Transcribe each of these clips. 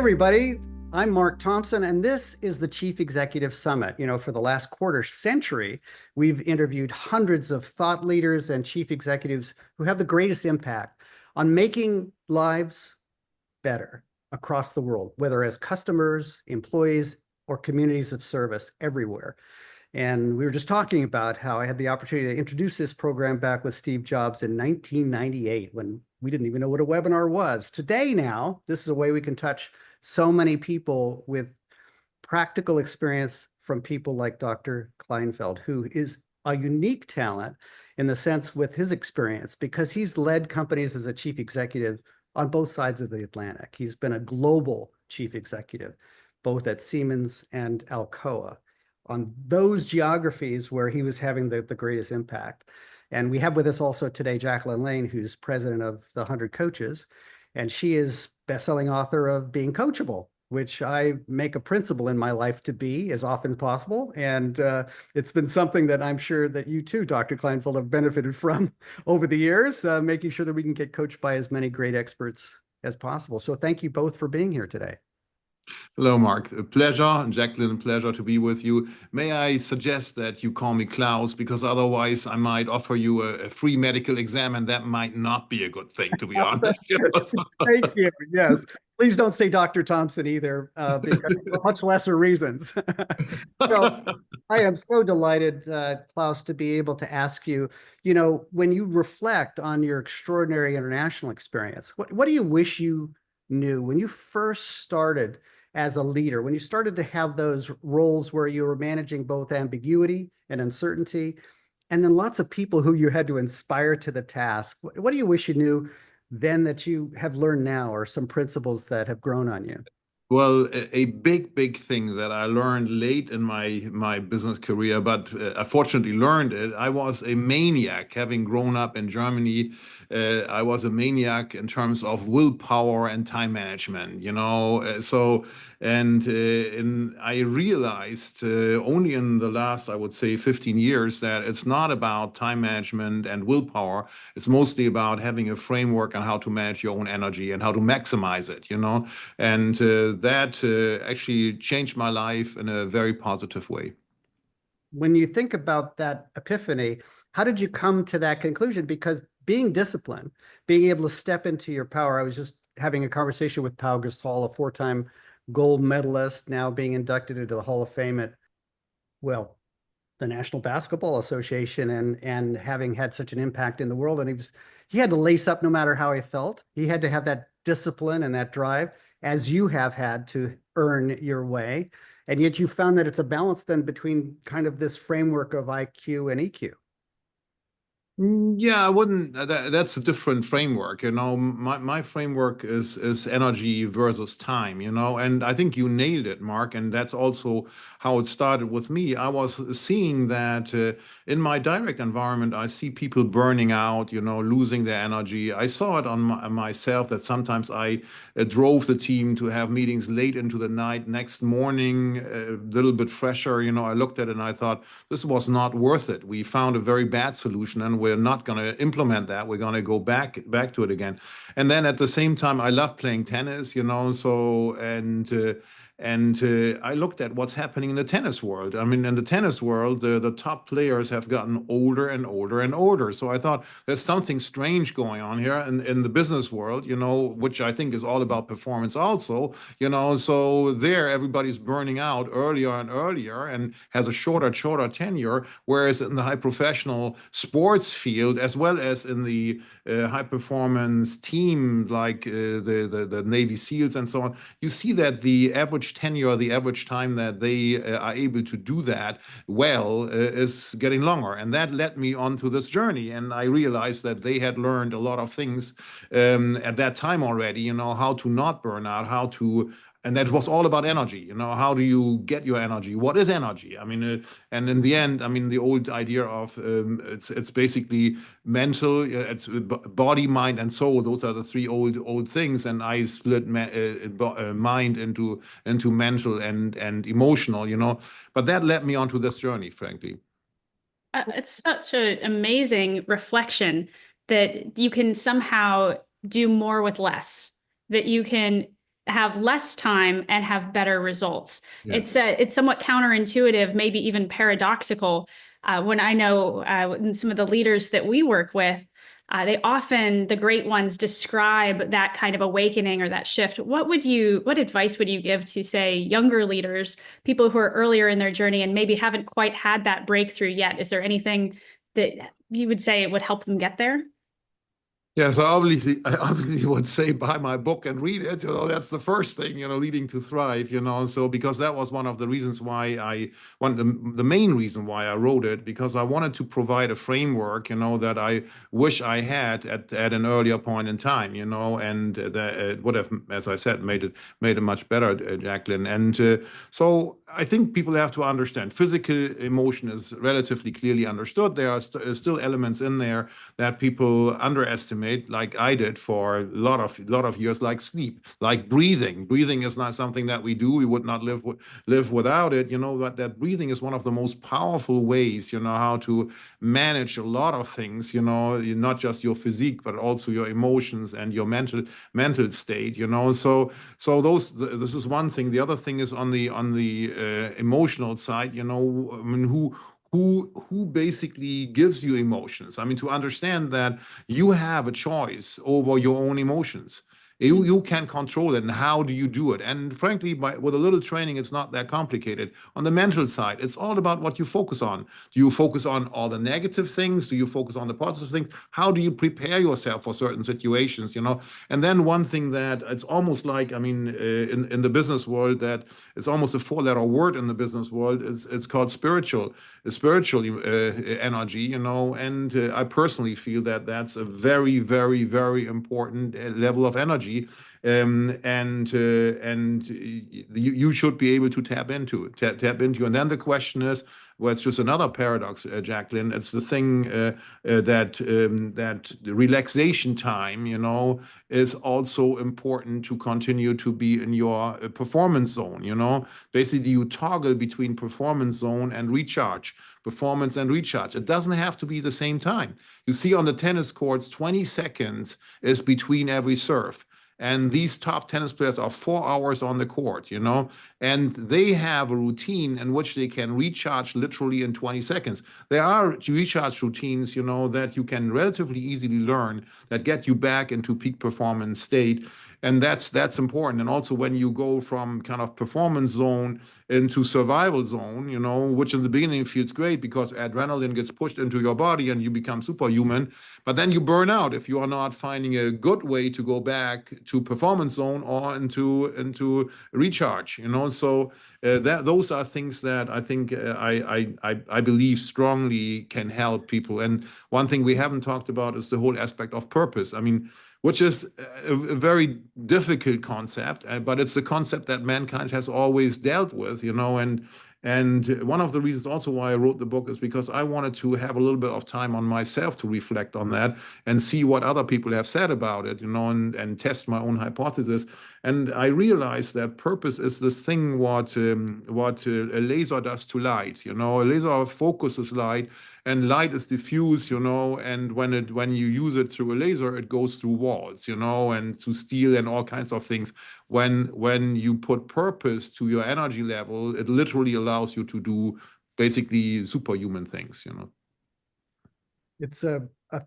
everybody. I'm Mark Thompson, and this is the Chief Executive Summit. For the last quarter century, we've interviewed hundreds of thought leaders and chief executives who have the greatest impact on making lives better across the world, whether as customers, employees, or communities of service everywhere. And we were just talking about how I had the opportunity to introduce this program back with Steve Jobs in 1998 when we didn't even know what a webinar was. Today now, this is a way we can touch so many people with practical experience from people like Dr. Kleinfeld, who is a unique talent in the sense with his experience because he's led companies as a chief executive on both sides of the Atlantic. He's been a global chief executive, both at Siemens and Alcoa, on those geographies where he was having the greatest impact. And we have with us also today Jacquelyn Lane, who's president of the 100 Coaches, and she is best-selling author of Being Coachable, which I make a principle in my life to be as often as possible. And it's been something that I'm sure that you too, Dr. Kleinfeld, have benefited from over the years, making sure that we can get coached by as many great experts as possible. So thank you both for being here today. Hello, Mark. A pleasure. Jacquelyn, a pleasure to be with you. May I suggest that you call me Klaus, because otherwise I might offer you a free medical exam, and that might not be a good thing, to be honest. Thank you. Yes. Please don't say Dr. Thompson either, because for much lesser reasons. So I am so delighted, Klaus, to be able to ask you, when you reflect on your extraordinary international experience, what do you wish you knew when you first started as a leader, when you started to have those roles where you were managing both ambiguity and uncertainty, and then lots of people who you had to inspire to the task? What do you wish you knew then that you have learned now, or some principles that have grown on you? Well, a big thing that I learned late in my business career, but I fortunately learned it. I was a maniac, having grown up in Germany. I was a maniac in terms of willpower and time management, and I realized only in the last, I would say, 15 years that it's not about time management and willpower. It's mostly about having a framework on how to manage your own energy and how to maximize it, and that actually changed my life in a very positive way. When you think about that epiphany, how did you come to that conclusion? Because being disciplined, being able to step into your power. I was just having a conversation with Pau Gasol, a four-time gold medalist, now being inducted into the Hall of Fame at, well, the National Basketball Association, and having had such an impact in the world. And he had to lace up no matter how he felt. He had to have that discipline and that drive, as you have had to earn your way. And yet you found that it's a balance then between kind of this framework of IQ and EQ. Yeah, I wouldn't. That's a different framework, My framework is energy versus time, And I think you nailed it, Mark. And that's also how it started with me. I was seeing that in my direct environment, I see people burning out, losing their energy. I saw it on myself that sometimes I drove the team to have meetings late into the night. Next morning, a little bit fresher, I looked at it and I thought this was not worth it. We found a very bad solution, and we're not going to implement that. We're going to go back to it again. And then at the same time, I love playing tennis, I looked at what's happening in the tennis world. I mean, in the tennis world, the top players have gotten older and older and older. So I thought there's something strange going on here in the business world, which I think is all about performance also, So there, everybody's burning out earlier and earlier and has a shorter tenure. Whereas in the high professional sports field, as well as in the high performance team like the Navy SEALs and so on, you see that the average tenure, the average time that they are able to do that well is getting longer. And that led me onto this journey. And I realized that they had learned a lot of things at that time already, how to not burn out, and that was all about energy. How do you get your energy? What is energy? I mean, and in the end, I mean, the old idea of it's basically mental, it's body, mind, and soul. Those are the three old things. And I split mind into mental and emotional. But that led me onto this journey, frankly. It's such an amazing reflection that you can somehow do more with less, that you can have less time and have better results. Yeah. It's somewhat counterintuitive, maybe even paradoxical. When I know some of the leaders that we work with, the great ones describe that kind of awakening or that shift. What advice would you give to, say, younger leaders, people who are earlier in their journey and maybe haven't quite had that breakthrough yet? Is there anything that you would say would help them get there? Yeah, so I obviously would say buy my book and read it. That's the first thing, leading to thrive, So because that was one of the reasons why the main reason why I wrote it, because I wanted to provide a framework, that I wish I had at an earlier point in time, and that it would have, as I said, made it much better, Jacquelyn. And so I think people have to understand physical emotion is relatively clearly understood. There are still elements in there that people underestimate, like I did for a lot of years, like sleep, like breathing. Breathing is not something that we do. We would not live without it. That breathing is one of the most powerful ways, how to manage a lot of things, not just your physique, but also your emotions and your mental state, this is one thing. The other thing is on the emotional side, I mean, who basically gives you emotions. I mean, to understand that you have a choice over your own emotions. You can control it, and how do you do it? And frankly, with a little training, it's not that complicated. On the mental side, it's all about what you focus on. Do you focus on all the negative things? Do you focus on the positive things? How do you prepare yourself for certain situations? And then one thing that it's almost like, I mean, in the business world, that it's almost a four-letter word in the business world. It's called spiritual energy, and I personally feel that that's a very, very, very important level of energy, and you should be able to tap into it. And then the question is, well, it's just another paradox, Jacquelyn. It's the thing that the relaxation time, is also important to continue to be in your performance zone. Basically, you toggle between performance zone and recharge, performance and recharge. It doesn't have to be the same time. You see on the tennis courts, 20 seconds is between every serve. And these top tennis players are 4 hours on the court, and they have a routine in which they can recharge literally in 20 seconds. There are recharge routines, that you can relatively easily learn that get you back into peak performance state. And that's important. And also when you go from kind of performance zone into survival zone, which in the beginning feels great because adrenaline gets pushed into your body and you become superhuman, but then you burn out if you are not finding a good way to go back to performance zone or into recharge. So those are things that I think I believe strongly can help people. And one thing we haven't talked about is the whole aspect of purpose. I mean, which is a very difficult concept, but it's the concept that mankind has always dealt with, and one of the reasons also why I wrote the book is because I wanted to have a little bit of time on myself to reflect on that and see what other people have said about it, and test my own hypothesis. And I realized that purpose is this thing what a laser does to light. A laser focuses light, and light is diffuse, and when you use it through a laser, it goes through walls, and through steel and all kinds of things. When you put purpose to your energy level, it literally allows you to do basically superhuman things. It's a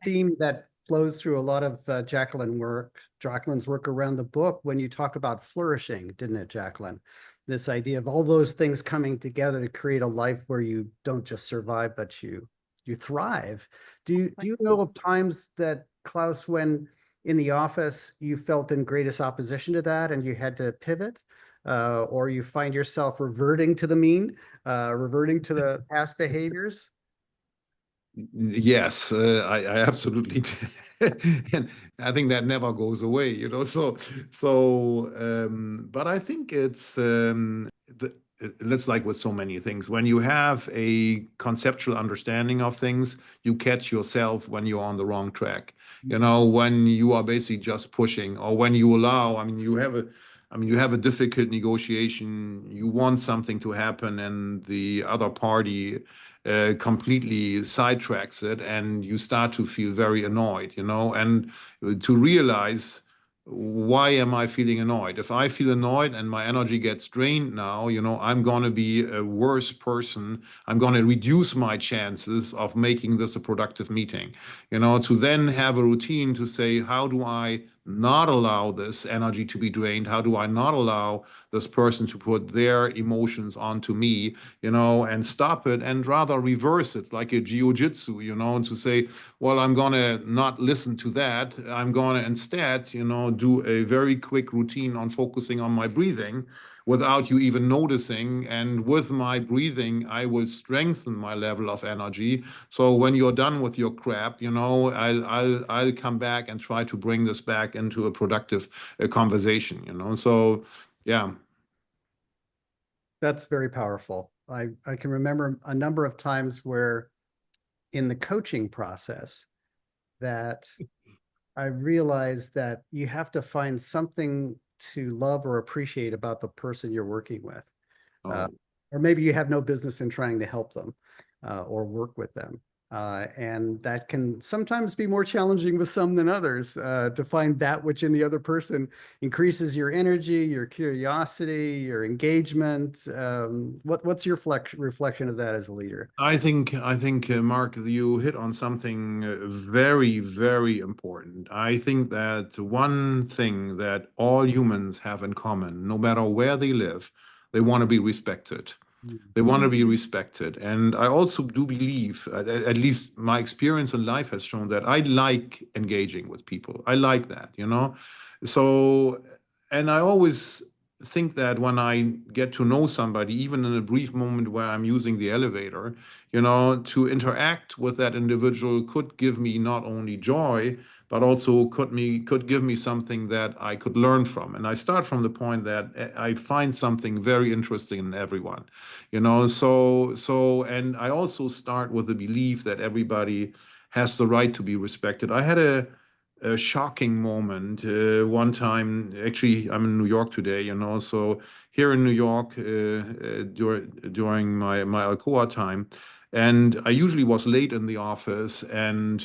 theme that flows through a lot of Jacquelyn's work around the book when you talk about flourishing, didn't it, Jacquelyn? This idea of all those things coming together to create a life where you don't just survive, but you thrive. Do you know of times that, Klaus, when in the office you felt in greatest opposition to that and you had to pivot, or you find yourself reverting to the mean, reverting to the past behaviors? Yes, I absolutely and I think that never goes away, but I think it's like with so many things. When you have a conceptual understanding of things, you catch yourself when you're on the wrong track. When you are basically just pushing, or when you allow. You have a difficult negotiation. You want something to happen, and the other party completely sidetracks it, and you start to feel very annoyed, and to realize, why am I feeling annoyed? If I feel annoyed and my energy gets drained now, I'm going to be a worse person. I'm going to reduce my chances of making this a productive meeting. To then have a routine to say, how do I not allow this energy to be drained? How do I not allow this person to put their emotions onto me, and stop it and rather reverse it like a jiu-jitsu, to say, well, I'm going to not listen to that. I'm going to instead, do a very quick routine on focusing on my breathing without you even noticing. And with my breathing, I will strengthen my level of energy. So when you're done with your crap, I'll come back and try to bring this back into a productive conversation, So yeah. That's very powerful. I can remember a number of times where in the coaching process that I realized that you have to find something to love or appreciate about the person you're working with. Uh, Oh. or maybe you have no business in trying to help them or work with them. And that can sometimes be more challenging with some than others to find that which in the other person increases your energy, your curiosity, your engagement. What's your reflection of that as a leader? I think, Mark, you hit on something very, very important. I think that one thing that all humans have in common, no matter where they live, they want to be respected. They want to be respected. And I also do believe, at least my experience in life has shown that I like engaging with people. I like that. So, and I always think that when I get to know somebody, even in a brief moment where I'm using the elevator, to interact with that individual could give me not only joy, but also could give me something that I could learn from. And I start from the point that I find something very interesting in everyone, and I also start with the belief that everybody has the right to be respected. I had a shocking moment one time. Actually, I'm in New York today, so here in New York during my Alcoa time. And I usually was late in the office and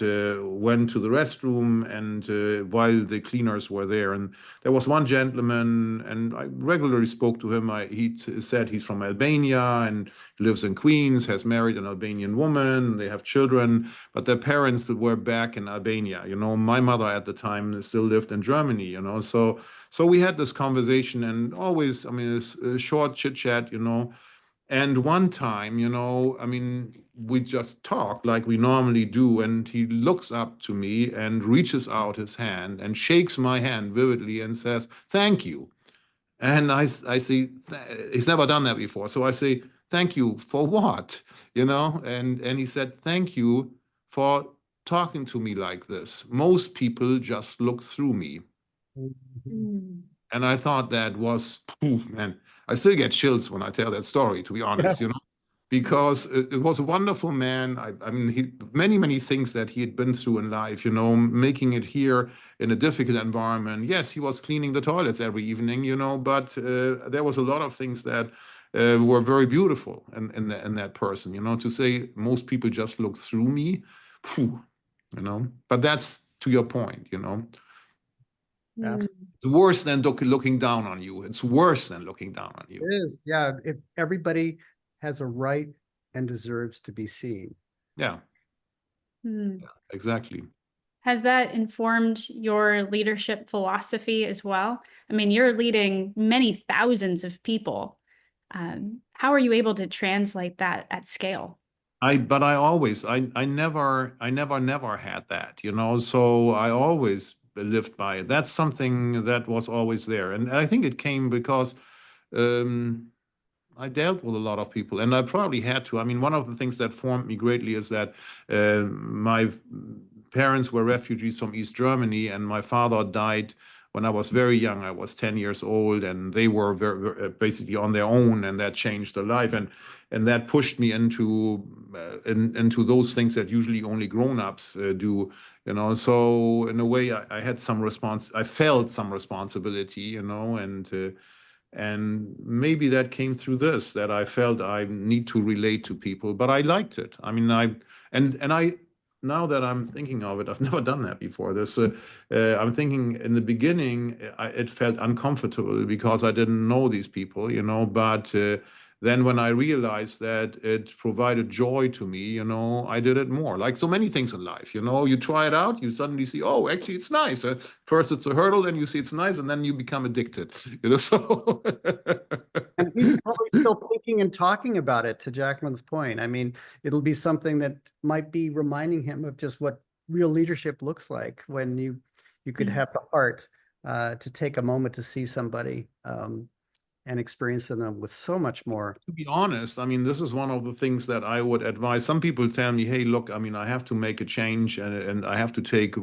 went to the restroom and while the cleaners were there. And there was one gentleman, and I regularly spoke to him. He said he's from Albania and lives in Queens, has married an Albanian woman. They have children, but their parents were back in Albania. My mother at the time still lived in Germany. So we had this conversation, and always, I mean, it's a short chit chat. And one time, we just talked like we normally do, and he looks up to me and reaches out his hand and shakes my hand vividly and says, "Thank you." And I say, he's never done that before. So I say, "Thank you for what?" And he said, "Thank you for talking to me like this. Most people just look through me." Mm. And I thought that was, man, I still get chills when I tell that story, to be honest, Yes. because it was a wonderful man. I mean, many, many things that he had been through in life, making it here in a difficult environment. Yes, he was cleaning the toilets every evening, but there was a lot of things that were very beautiful in that person, to say most people just look through me, phew, but that's to your point. Absolutely. It's worse than looking down on you. It's worse than looking down on It you. is. Yeah. If everybody has a right and deserves to be seen. Yeah, Mm. exactly. Has that informed your leadership philosophy as well? I mean, you're leading many thousands of people. How are you able to translate that at scale? But I never had that. So I always lived by it. That's something that was always there. And I think it came because um, I dealt with a lot of people, and I probably had to. I mean, one of the things that formed me greatly is that my parents were refugees from East Germany, and my father died when I was very young. I was 10 years old, and they were basically on their own, and that changed their life, and that pushed me into those things that usually only grown-ups do. So in a way, I had some I felt some responsibility, and maybe that came through this, that I felt I need to relate to people, but I liked it. I mean, and I now that I'm thinking of it, I've never done that before. I'm thinking in the beginning, it felt uncomfortable because I didn't know these people, but then when I realized that it provided joy to me, I did it more. Like so many things in life, you try it out, you suddenly see, oh, actually, it's nice. First, it's a hurdle, then you see it's nice, and then you become addicted. So. And he's probably still thinking and talking about it, to Jacquelyn's point. I mean, it'll be something that might be reminding him of just what real leadership looks like when you could have the heart to take a moment to see somebody and experience them with so much more. To be honest, I mean, this is one of the things that I would advise. Some people tell me, hey, look, I mean, I have to make a change and I have to take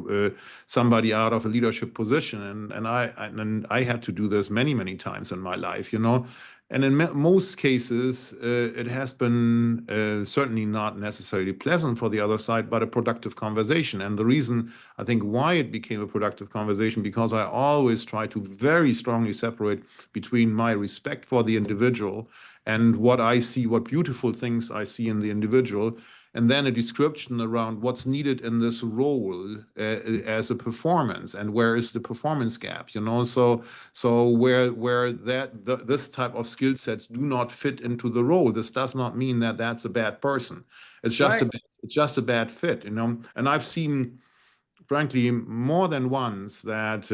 somebody out of a leadership position. And I had to do this many, many times in my life, And in most cases, it has been certainly not necessarily pleasant for the other side, but a productive conversation. And the reason I think why it became a productive conversation, because I always try to very strongly separate between my respect for the individual and what I see, what beautiful things I see in the individual, and then a description around what's needed in this role as a performance and where is the performance gap, so where this type of skill sets do not fit into the role, this does not mean that that's a bad person. It's just Right. it's just a bad fit, And I've seen, frankly, more than once that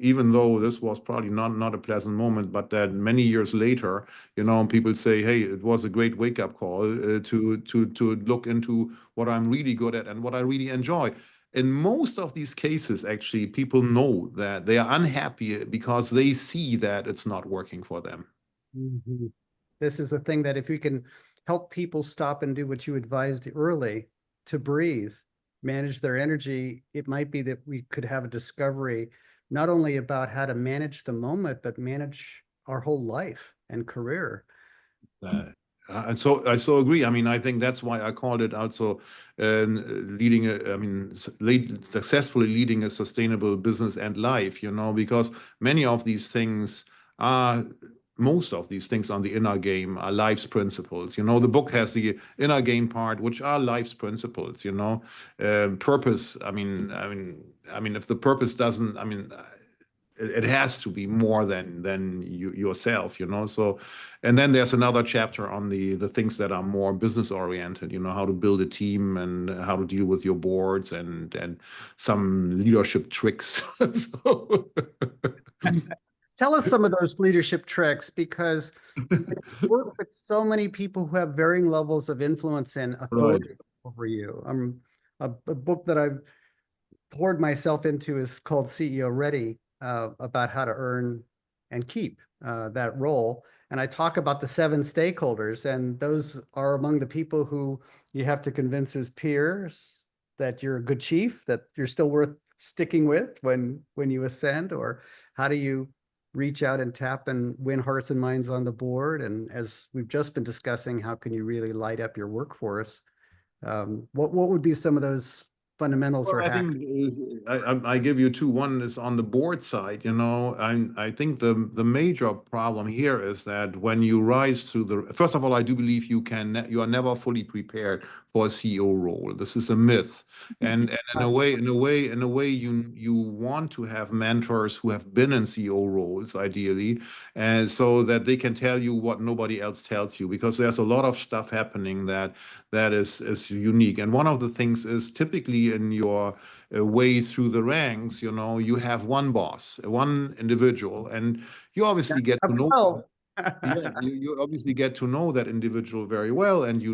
even though this was probably not a pleasant moment, but that many years later, people say, "Hey, it was a great wake-up call to look into what I'm really good at and what I really enjoy." In most of these cases, actually, people know that they are unhappy because they see that it's not working for them. Mhm. This is a thing that if we can help people stop and do what you advised early, to breathe, manage their energy, it might be that we could have a discovery not only about how to manage the moment, but manage our whole life and career. Uh, and so I so agree. I mean, I think that's why I called it also leading a, I mean, successfully leading a sustainable business and life, because many of these things are, most of these things on the inner game are life's principles. The book has the inner game part, which are life's principles, purpose. I mean, if the purpose doesn't, it has to be more than yourself, so, and then there's another chapter on the things that are more business oriented, how to build a team and how to deal with your boards and some leadership tricks. So. Tell us some of those leadership tricks, because you work with so many people who have varying levels of influence and Right. authority over you. A book that I've poured myself into is called CEO Ready, about how to earn and keep that role. And I talk about the 7 stakeholders, and those are among the people who you have to convince as peers that you're a good chief, that you're still worth sticking with when you ascend, or how do you reach out and tap and win hearts and minds on the board? And as we've just been discussing, how can you really light up your workforce? What would be some of those fundamentals Well, or I hacks? think I give you two. One is on the board side. I think the major problem here is that when you rise through the, first of all, I do believe you are never fully prepared for a CEO role. This is a myth, and in a way, you want to have mentors who have been in CEO roles, ideally, and so that they can tell you what nobody else tells you, because there's a lot of stuff happening that is unique. And one of the things is, typically in your way through the ranks, you have one boss, one individual, and you obviously get to know. 12. Yeah, you obviously get to know that individual very well, and you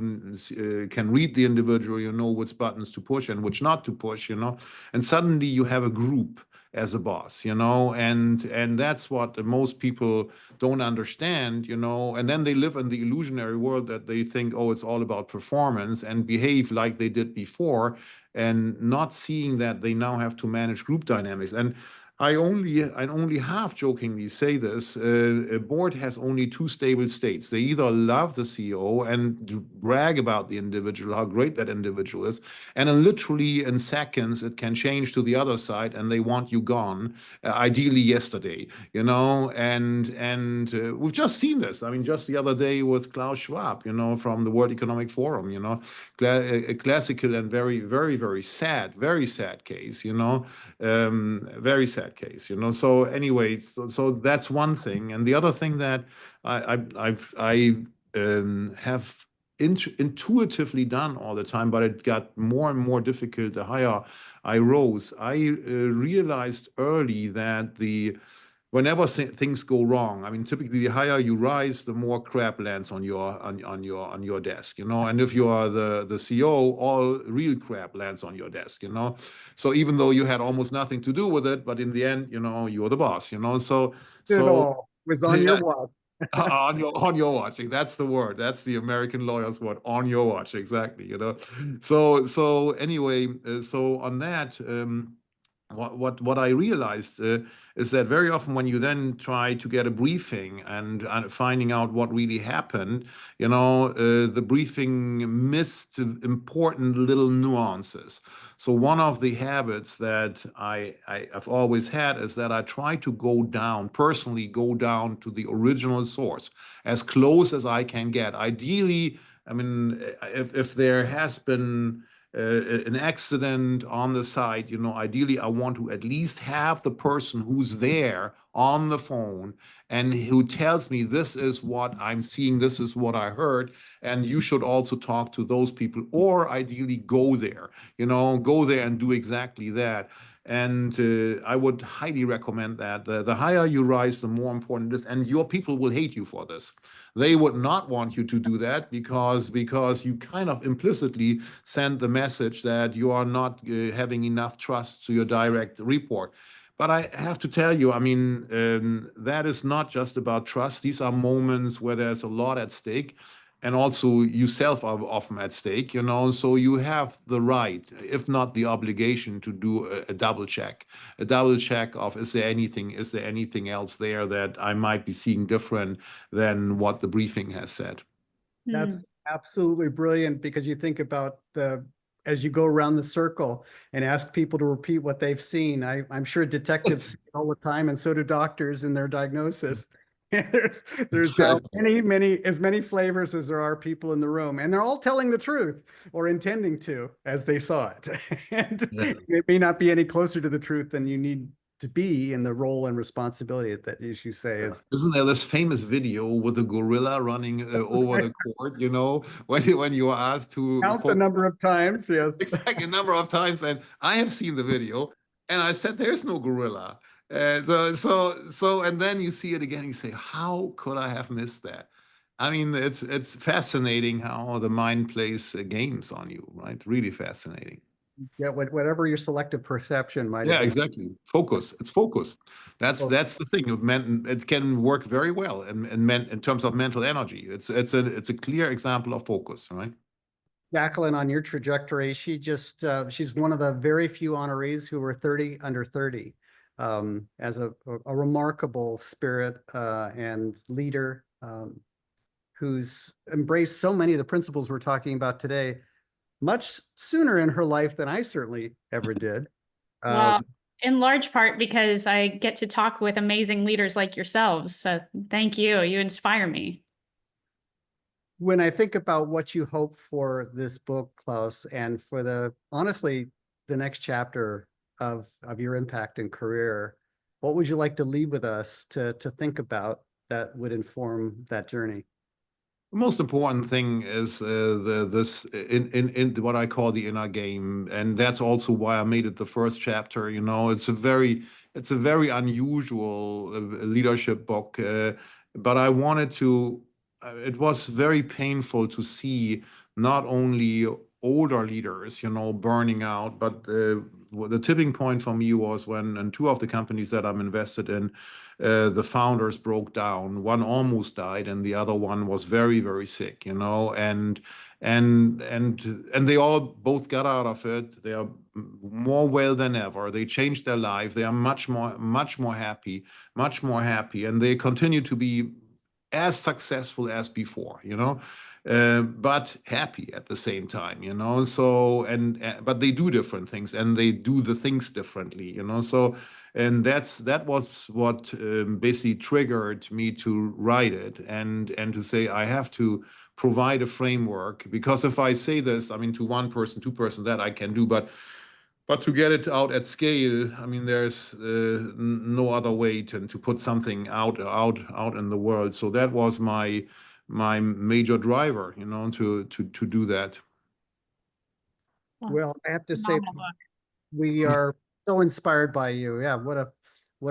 can read the individual, which buttons to push and which not to push, and suddenly you have a group as a boss, and that's what most people don't understand, and then they live in the illusionary world that they think, oh, it's all about performance, and behave like they did before, and not seeing that they now have to manage group dynamics. And I only half jokingly say this. A board has only two stable states. They either love the CEO and brag about the individual, how great that individual is, and literally in seconds it can change to the other side, and they want you gone, ideally yesterday. And we've just seen this. I mean, just the other day with Klaus Schwab, from the World Economic Forum, a classical and very, very, very sad case, very sad case. So anyway, so that's one thing, and the other thing that I have intuitively done all the time, but it got more and more difficult the higher I rose. I realized early that whenever things go wrong, I mean, typically the higher you rise, the more crap lands on your desk, And if you are the CEO, all real crap lands on your desk. So even though you had almost nothing to do with it, but in the end, you're the boss. It So all was on your yeah, watch. on your watch. That's the word. That's the American lawyer's word. On your watch, exactly. So anyway, so on that. What I realized is that very often when you then try to get a briefing and finding out what really happened, the briefing missed important little nuances. So one of the habits that I've always had is that I try to personally go down to the original source as close as I can get. Ideally, I mean, if there has been an accident on the site, ideally I want to at least have the person who's there on the phone and who tells me this is what I'm seeing, this is what I heard, and you should also talk to those people, or ideally go there, and do exactly that. And I would highly recommend that. The higher you rise, the more important it is, and your people will hate you for this. They would not want you to do that because you kind of implicitly send the message that you are not having enough trust to your direct report. But I have to tell you, I mean, that is not just about trust. These are moments where there's a lot at stake. And also yourself are often at stake, so you have the right, if not the obligation, to do a double check of is there anything else there that I might be seeing different than what the briefing has said. That's absolutely brilliant, because you think about as you go around the circle and ask people to repeat what they've seen. I'm sure detectives see it all the time, and so do doctors in their diagnosis. There's Exactly. as many flavors as there are people in the room, and they're all telling the truth or intending to as they saw it. And Yeah. it may not be any closer to the truth than you need to be in the role and responsibility that, as you say, is Isn't there this famous video with the gorilla running over the court, when you are asked to count the focus number of times. Yes. exactly a number of times, and I have seen the video, and I said, "There's no gorilla." And then you see it again, you say, "How could I have missed that?" I mean, it's fascinating how the mind plays games on you, right? Really fascinating. Yeah, whatever your selective perception might have Yeah, been. exactly. Focus. It's focus. Well, That's the thing. It can work very well in terms of mental energy. It's a clear example of focus, right? Jacquelyn, on your trajectory, she's one of the very few honorees who were 30 under 30, as a remarkable spirit and leader, who's embraced so many of the principles we're talking about today much sooner in her life than I certainly ever did. Well, in large part because I get to talk with amazing leaders like yourselves. So thank you. You inspire me. When I think about what you hope for this book, Klaus, and for honestly, the next chapter of your impact and career, what would you like to leave with us to think about that would inform that journey? The most important thing is this in what I call the inner game, and that's also why I made it the first chapter. It's a very unusual leadership book, but I wanted to. It was very painful to see not only older leaders, burning out, but the tipping point for me was when in two of the companies that I'm invested in, the founders broke down. One almost died, and the other one was very, very sick. And they all both got out of it. They are more well than ever. They changed their life. They are much more happy, and they continue to be as successful as before, but happy at the same time, So, but they do different things, and they do the things differently, So, and that was what basically triggered me to write it and to say I have to provide a framework, because if I say this, I mean, to one person, two person, that I can do, but to get it out at scale, I mean, there's no other way to put something out in the world. So that was my major driver, to do that. Well, I have to say, Phenomenal book. we are so inspired by you. Yeah, what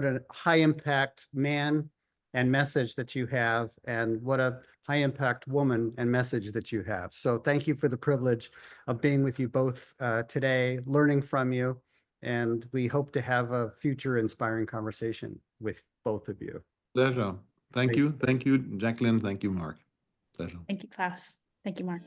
a high impact man and message that you have, and what a high impact woman and message that you have. So thank you for the privilege of being with you both today, learning from you, and we hope to have a future inspiring conversation with both of you. Pleasure. Thank you, Jacquelyn. Thank you, Mark. Pleasure. Thank you, Klaus. Thank you, Mark.